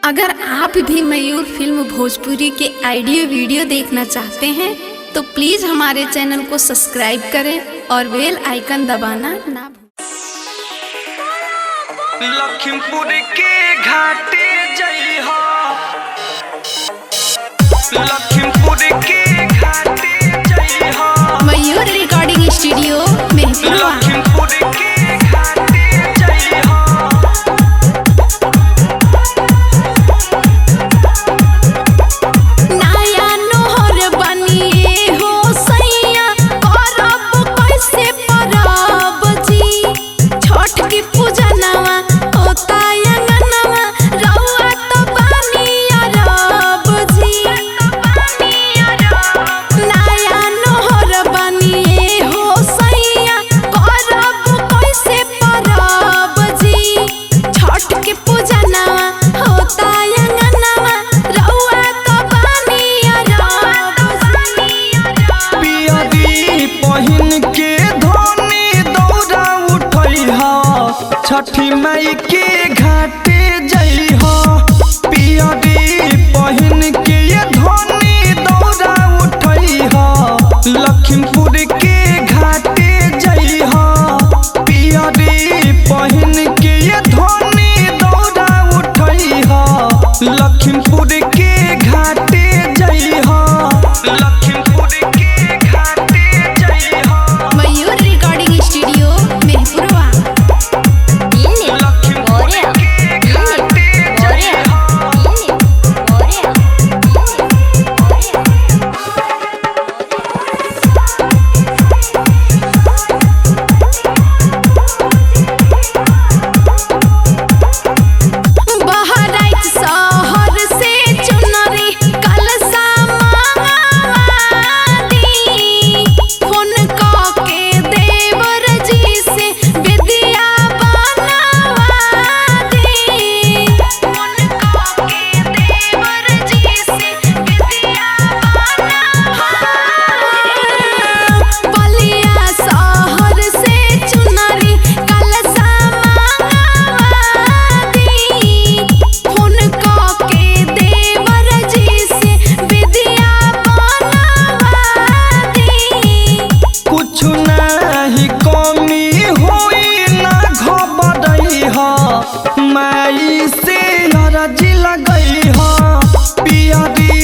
अगर आप भी मयूर फिल्म भोजपुरी के ऑडियो वीडियो देखना चाहते हैं तो प्लीज़ हमारे चैनल को सब्सक्राइब करें और बेल आइकन दबाना ना भूलें। लखीमपुर के घाटे जइहा, लखीमपुर के घाटे जइहा। मयूर रिकॉर्डिंग स्टूडियो मेहपुरवा। लखीमपुर के घाटे जइहा। नया नोहर बनिए हो सैया, करब कैसे परब जी। छठ की पूजनवा होता अंगनवा, रउआ तो बानी अरब जी। नया नोहर बनिए हो सैया, करब कैसे परब जी। छठ की पूजनवा होता अंगनवा, रउआ तो बानी अरब जी। पियरी पहिन के धोनी दौरा उठैहा, छठी माई के घाटे जइहा। पियरी पहिन के धोनी दौरा उठैहा, लखीमपुर के घाटे जइहा। पियरी पहिन के धोनी दौरा उठैहा, लखीमपुर के घाटे जइहा। लखीमपुर के घाटे जइहा। मयूर रिकॉर्डिंग स्टूडियो मेहपुरवा। लखीमपुर के घाटे जइहा। बहराइच शहर से चुनरी कलसा मंगवादी, फोन के देवर जी से विद्या बनवादी। फोन के देवर जी से विद्या बनवादी। बलिया शहर से चुनरी कलसा मंगवादी, फोन के देवर जी से विद्या बनवादी। कुछ नहीं कमी होई ना घबरइहा, माई से अरजी लगइहा। पियरी